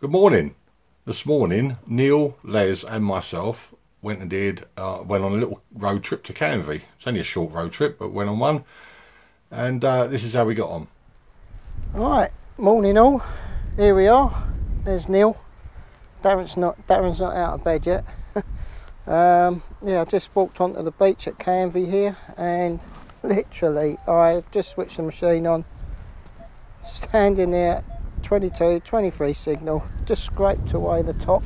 Good morning. This morning, Neil, Les and myself went on a little road trip to Canvey. It's only a short road trip, but went on one. And this is how we got on. Alright, morning all. Here we are. There's Neil. Darren's not out of bed yet. Yeah, I just walked onto the beach at Canvey here, and literally I've just switched the machine on, standing there, 22, 23 signal, just scraped away the top.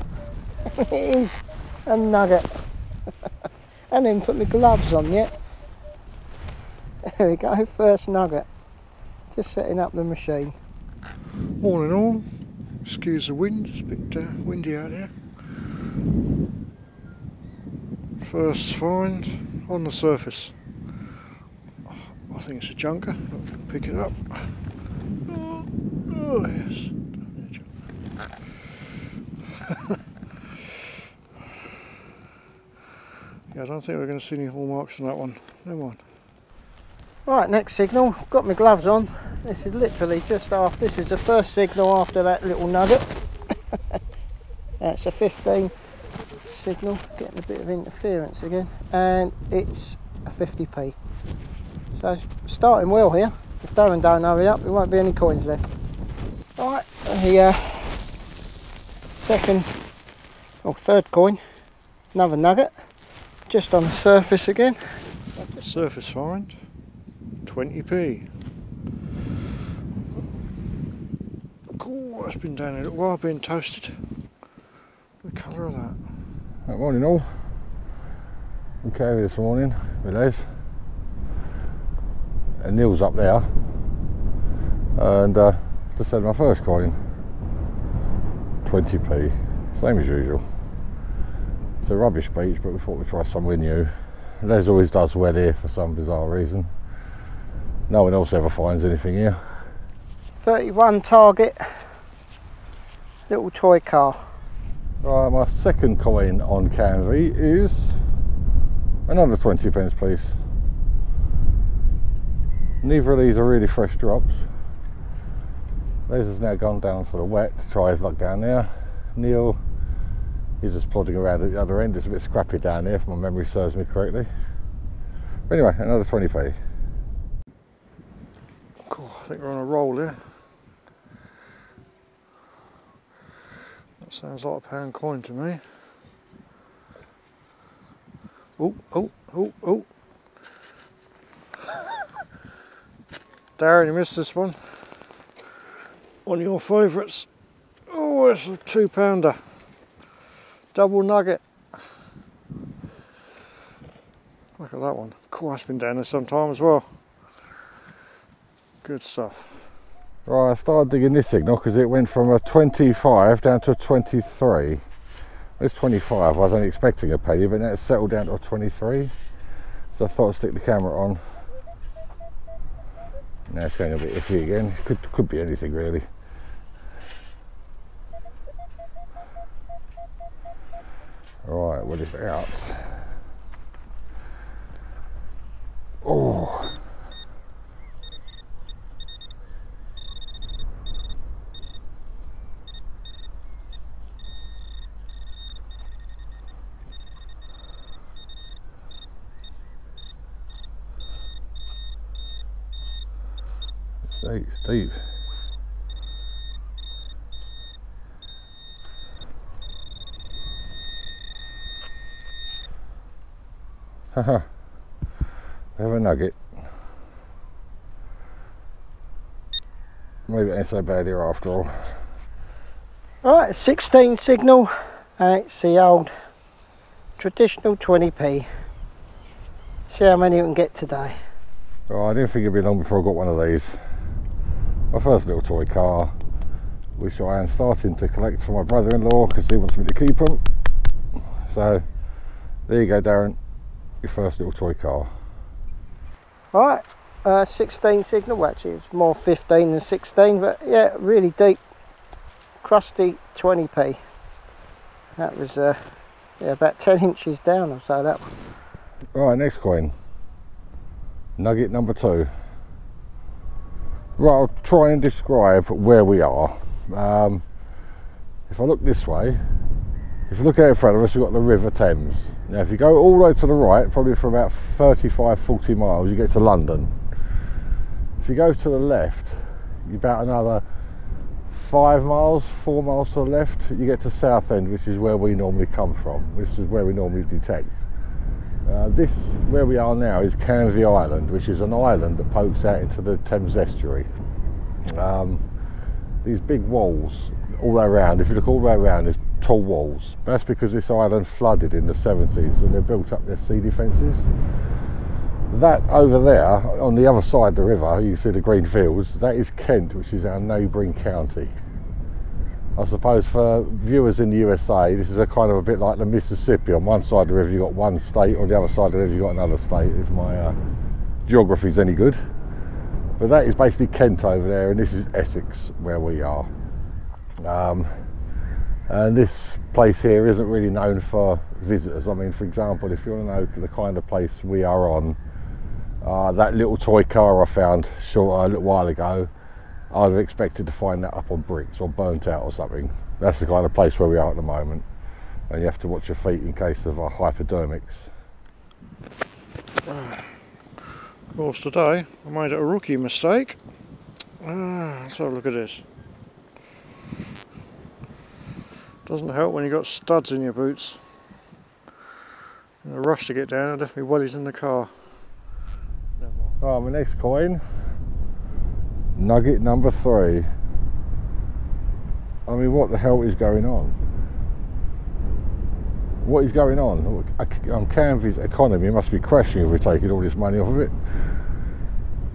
It is a nugget. I didn't even put my gloves on yet. There we go, first nugget. Just setting up the machine. Morning all. Excuse the wind, it's a bit windy out here. First find on the surface. I think it's a junker. If I can pick it up. Oh yes. Yeah, I don't think we're going to see any hallmarks on that one. Never mind. Right, next signal. Got my gloves on. This is literally just after. This is the first signal after that little nugget. That's a 15 signal. Getting a bit of interference again, and it's a 50p. So starting well here. If Darren don't hurry up, there won't be any coins left. Right, the third coin, another nugget, just on the surface again. Surface find, 20p. Cool, that's been down a little while, being toasted. The colour of that. Good morning all. Okay, this morning with Les. And Neil's up there. And just had my first coin. 20p. Same as usual. It's a rubbish beach, but we thought we'd try somewhere new. Les always does well here for some bizarre reason. No one else ever finds anything here. 31 target, little toy car. Right, my second coin on Canvey is another 20p piece. Neither of these are really fresh drops. Les has now gone down to the wet to try his luck down there. Neil, he's just plodding around at the other end. It's a bit scrappy down there if my memory serves me correctly. But anyway, another 20p. Cool, I think we're on a roll here. That sounds like a pound coin to me. Oh. Darren, you missed this one. One of your favourites. Oh, it's a £2. Double nugget. Look at that one. Cool, that's been down there sometime as well. Good stuff. Right, I started digging this signal because it went from a 25 down to a 23. It's 25, I was only expecting a penny, but now it's settled down to a 23. So I thought I'd stick the camera on. Now it's going a bit iffy again. Could be anything really. Right, well, it's out. Oh. It's deep. Haha, have a nugget. Maybe it ain't so bad here after all. Right, 16 signal, and it's the old traditional 20p. See how many we can get today. Well, I didn't think it'd be long before I got one of these. My first little toy car, which I am starting to collect for my brother-in-law because he wants me to keep them. So, there you go, Darren. Your first little toy car. Right, 16 signal, well, actually it's more 15 than 16, but yeah, really deep, crusty 20p. That was yeah, about 10 inches down or so, that one. Right, next coin. Nugget number 2. Right, I'll try and describe where we are. if I look this way, if you look out in front of us, we've got the River Thames. Now if you go all the way to the right, probably for about 35-40 miles, you get to London. If you go to the left, you're about another 4 miles to the left, you get to Southend, which is where we normally come from. This is where we normally detect. This, where we are now, is Canvey Island, which is an island that pokes out into the Thames estuary. These big walls all the way around, if you look all the way around, there's tall walls. That's because this island flooded in the 70s and they built up their sea defences. That over there, on the other side of the river, you can see the green fields, that is Kent, which is our neighbouring county. I suppose for viewers in the USA, this is a kind of a bit like the Mississippi. On one side of the river you've got one state, on the other side of the river you've got another state, if my geography's any good. But that is basically Kent over there, and this is Essex, where we are. And this place here isn't really known for visitors. I mean, for example, if you want to know the kind of place we are on, that little toy car I found a little while ago, I'd have expected to find that up on bricks or burnt out or something. That's the kind of place where we are at the moment, and you have to watch your feet in case of hypodermics. Of course, today I made a rookie mistake. Let's have a look at this. Doesn't help when you've got studs in your boots. In a rush to get down, I left my wellies in the car. Oh, my next coin, nugget number 3. I mean, what the hell is going on? What is going on? Canvey's economy must be crashing if we're taking all this money off of it.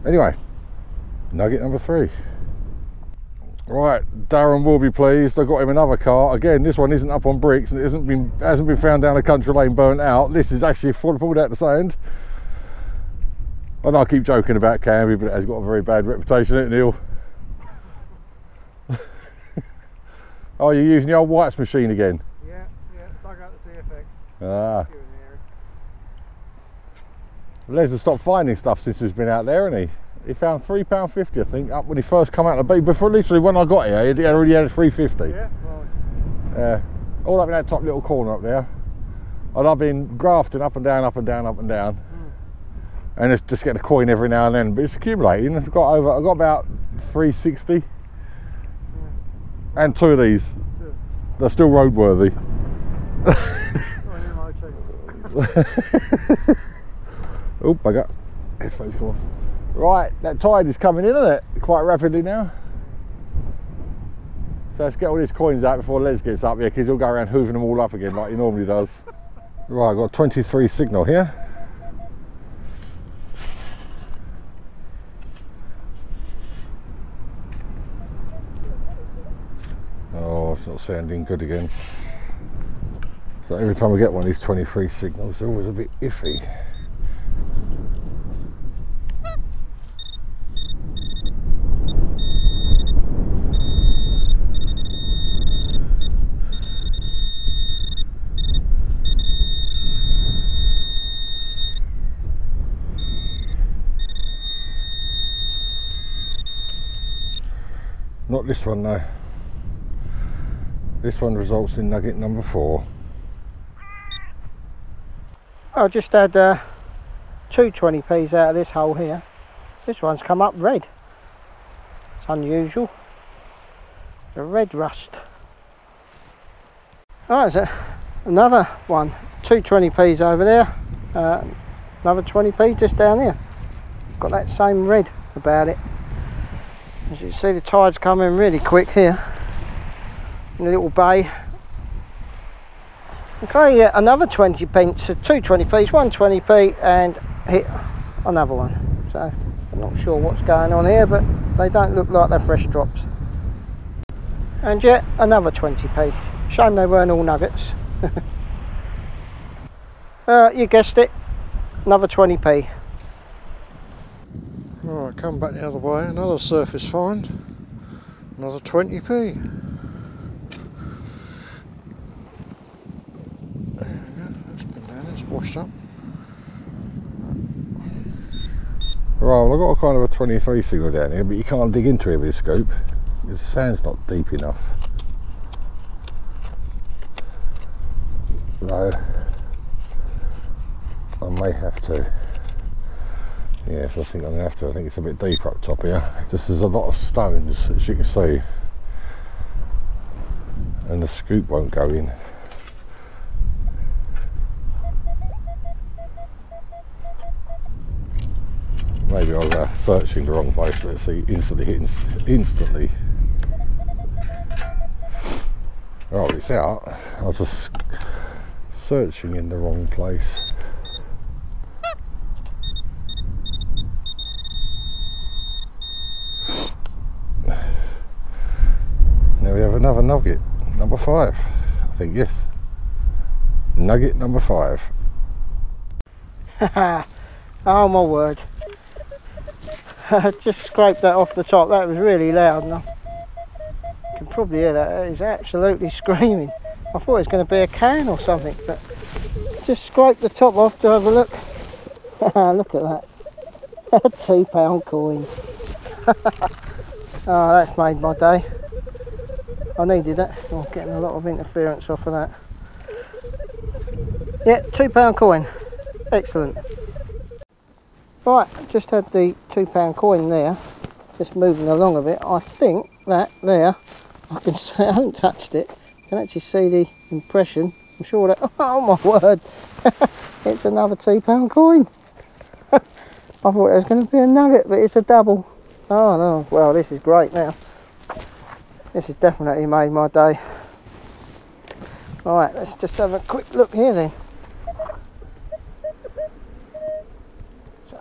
Anyway, nugget number 3. Right, Darren will be pleased. I got him another car. Again, this one isn't up on bricks and it hasn't been found down a country lane burnt out. This is actually pulled out the sand. I know I keep joking about Canvey, but it has got a very bad reputation, isn't it, Neil? Oh, you're using the old White's machine again? Yeah, dug out the TFX. Ah. Les has stopped finding stuff since he's been out there, hasn't he? He found £3.50, I think, up when he first come out of the beach. Before, literally, when I got here, he already had £3.50. Yeah, right. All up in that top little corner up there. And I've been grafting up and down, up and down, up and down. And it's just getting a coin every now and then, but it's accumulating. I've got about 360. And 2 of these. They're still roadworthy. Oh, bugger. Headphones come off. Right, that tide is coming in, isn't it? Quite rapidly now. So let's get all these coins out before Les gets up here, because he'll go around hoovering them all up again like he normally does. Right, I've got 23 signal here. Oh, it's not sounding good again. So every time I get one of these 23 signals, they're always a bit iffy. Not this one though. This one results in nugget number 4. I just had 2 20p's out of this hole here. This one's come up red. It's unusual. The red rust. Oh, there's another one. 2 20p's over there. Another 20p just down here. Got that same red about it. As you can see, the tide's coming really quick here in a little bay. Okay, yeah, another 20p, so 2 20p's, 1 20p, and hit another one. So I'm not sure what's going on here, but they don't look like they're fresh drops. And yet another 20p. Shame they weren't all nuggets. You guessed it, another 20p. Right, come back the other way, another surface find, another 20p. There we go, that's been down, it's washed up. Right, well, I've got a kind of a 23 signal down here, but you can't dig into it with a scoop because the sand's not deep enough. though. I may have to. Yes, I think I'm going to have to. I think it's a bit deeper up top here. Just there's a lot of stones, as you can see. And the scoop won't go in. Maybe I was searching the wrong place. Let's see, instantly. Oh, it's out. I was just searching in the wrong place. Now we have another nugget, number 5. I think, yes. Nugget number 5. Oh my word. Just scraped that off the top. That was really loud. You can probably hear that. It is absolutely screaming. I thought it was going to be a can or something, but just scraped the top off to have a look. Look at that. A £2 coin. Oh, that's made my day. I needed that. I'm getting a lot of interference off of that. Yeah, £2 coin. Excellent. Right, just had the £2 coin there, just moving along a bit. I think that there, I can see, I haven't touched it, I can actually see the impression. I'm sure that, oh my word, it's another £2 coin. I thought it was going to be a nugget, but it's a double. Oh no, well this is great now. This has definitely made my day. Alright, let's just have a quick look here then.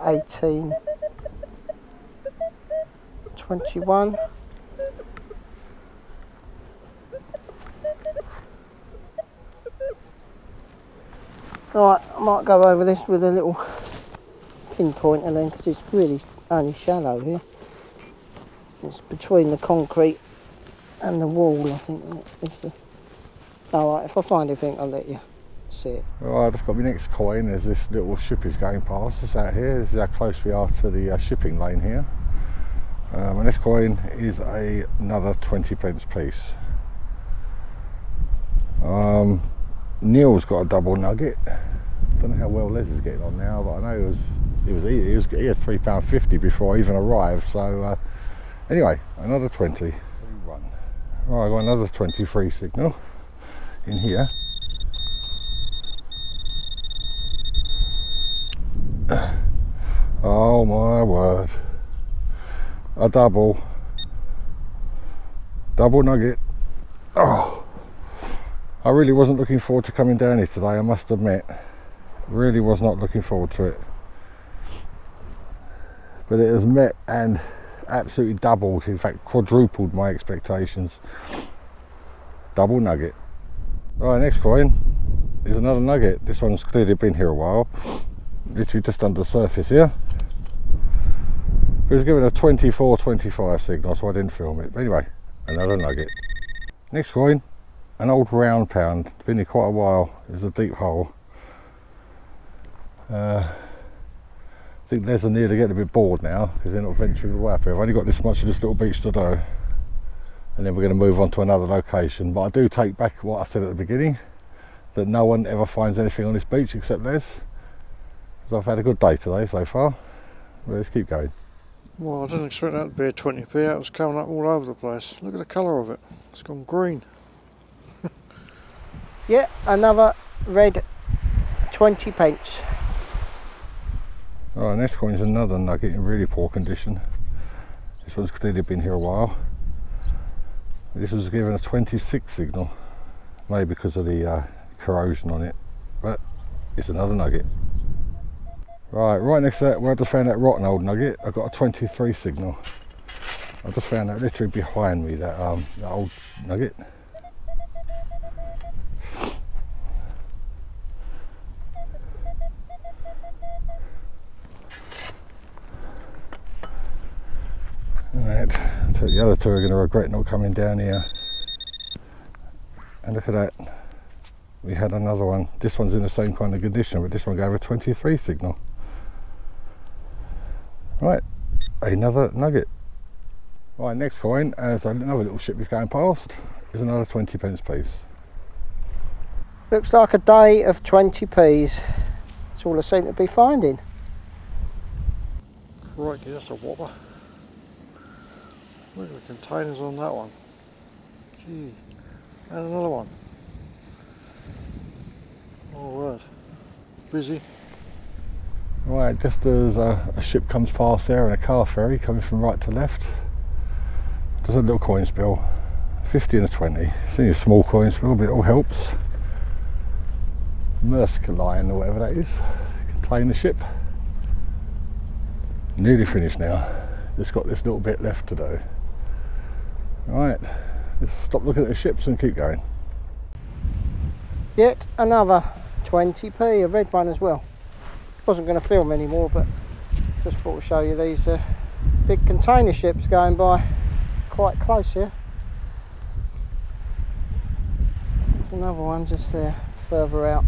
18, 21. Right, I might go over this with a little pinpointer then, because it's really only shallow here. It's between the concrete and the wall, I think. Alright, if I find anything, I'll let you see it. Right, I've got my next coin. There's this little ship is going past us out here. This is how close we are to the shipping lane here. And this coin is another 20p piece. Neil's got a double nugget. Don't know how well Les is getting on now, but I know he had £3.50 before I even arrived. So anyway, another 20. Right, I got another 23 signal in here. Oh my word, a double nugget. Oh, I really wasn't looking forward to coming down here today, I must admit. Really was not looking forward to it, but it has met and absolutely doubled, in fact quadrupled my expectations. Double nugget. Right, next coin is another nugget. This one's clearly been here a while, literally just under the surface here. It was given a 24-25 signal, so I didn't film it. But anyway, another nugget. Next coin, an old round pound. It's been here quite a while. There's a deep hole. I think Les are nearly getting a bit bored now because they're not venturing away up here. I've only got this much of this little beach to do, and then we're going to move on to another location. But I do take back what I said at the beginning, that no one ever finds anything on this beach except Les. Because I've had a good day today so far. But let's keep going. Well, I didn't expect that to be a 20p. That was coming up all over the place. Look at the colour of it. It's gone green. Yeah, another red 20p. Alright, next coin is another nugget in really poor condition. This one's clearly been here a while. This was given a 26 signal, maybe because of the corrosion on it, but it's another nugget. Right next to that, where I just found that rotten old nugget, I've got a 23 signal. I just found that literally behind me, that old nugget. Right, so the other two are going to regret not coming down here. And look at that, we had another one. This one's in the same kind of condition, but this one gave a 23 signal. Right, another nugget. Right, next coin, as another little ship is going past, is another 20p piece. Looks like a day of 20p's. That's all I seem to be finding. Right, that's a whopper. Look at the containers on that one. Gee, and another one. Oh word, busy. Right, just as a ship comes past there and a car ferry coming from right to left, there's a little coin spill, 50 and a 20. It's only a small coin spill, but it all helps. Maersk line or whatever that is, container ship. Nearly finished now, just got this little bit left to do. Right, let's stop looking at the ships and keep going. Yet another 20p, a red one as well. Wasn't going to film anymore, but just thought to show you these big container ships going by quite close here. Another one just there, further out.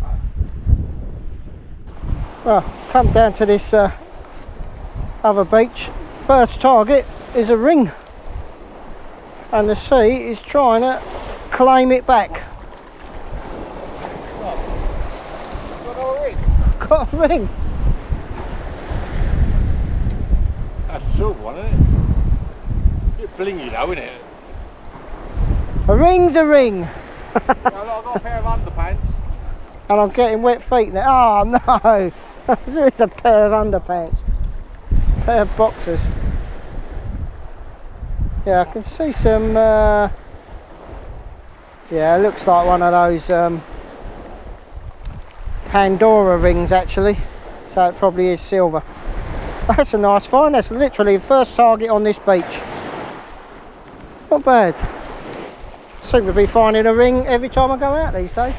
Well, come down to this other beach. First target is a ring, and the sea is trying to claim it back. Got a ring. That's a silver one, isn't it? Bit blingy though, isn't it? A ring's a ring. I've got a pair of underpants. And I'm getting wet feet now. Oh no! There is a pair of underpants. Pair of boxers. Yeah, I can see some. Yeah, it looks like one of those Pandora rings actually. So it probably is silver. That's a nice find. That's literally the first target on this beach. Not bad. Seem to be finding a ring every time I go out these days.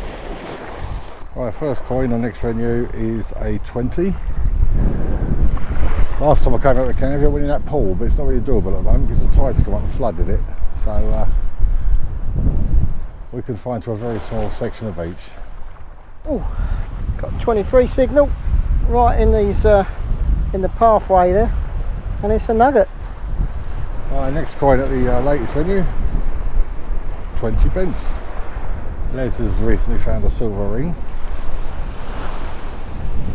Right, first coin on next venue is a 20. Last time I came out with Canvey I went in that pool, but it's not really doable at the moment because the tide's come up and flooded it. So we can find to a very small section of beach. Oh, got 23 signal right in these in the pathway there, and it's a nugget. Right, next coin at the latest venue, 20p. Les has recently found a silver ring.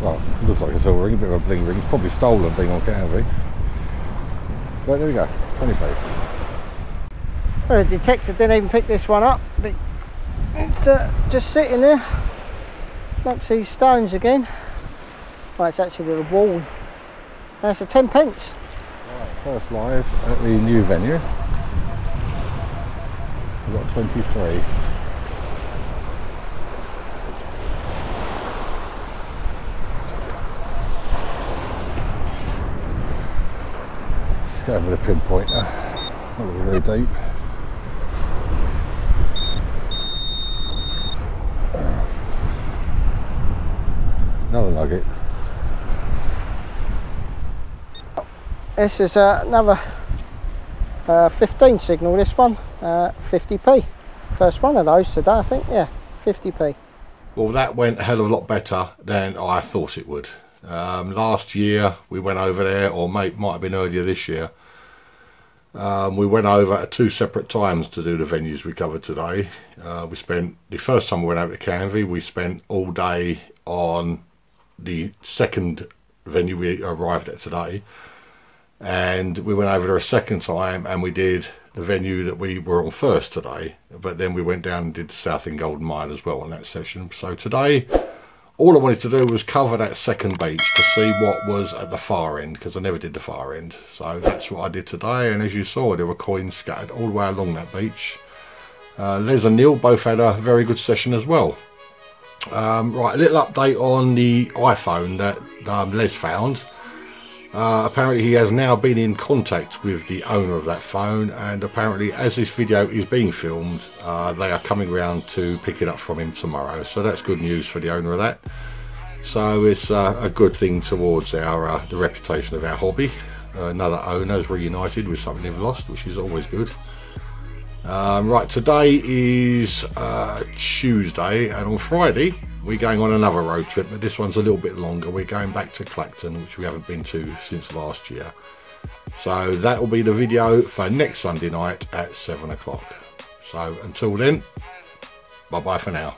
Well, it looks like a silver ring, a bit of a bling ring. It's probably stolen being on Canvey. But there we go, 20p. Well, the detector didn't even pick this one up. It's just sitting there amongst these stones again. Well, it's actually a wall. That's a 10p. Right, first live at the new venue. We've got 23. Let's go with a pinpointer. It's not really very deep. Another nugget. This is another 15 signal, this one, 50p. First one of those today, I think, yeah, 50p. Well, that went a hell of a lot better than I thought it would. Last year we went over there, or might have been earlier this year. We went over at 2 separate times to do the venues we covered today. We spent, the first time we went over to Canvey, we spent all day on the second venue we arrived at today, and we went over there a second time and we did the venue that we were on first today, but then we went down and did the South End Golden Mile as well on that session. So today all I wanted to do was cover that second beach to see what was at the far end, because I never did the far end. So that's what I did today, and as you saw, there were coins scattered all the way along that beach. Les and Neil both had a very good session as well. Right, a little update on the iPhone that Les found. Apparently he has now been in contact with the owner of that phone, and apparently as this video is being filmed, they are coming around to pick it up from him tomorrow. So that's good news for the owner of that. So it's a good thing towards our the reputation of our hobby. Another owner is reunited with something they've lost, which is always good. Right, today is Tuesday, and on Friday we're going on another road trip, but this one's a little bit longer. We're going back to Clacton, which we haven't been to since last year. So that will be the video for next Sunday night at 7 o'clock. So until then, bye bye for now.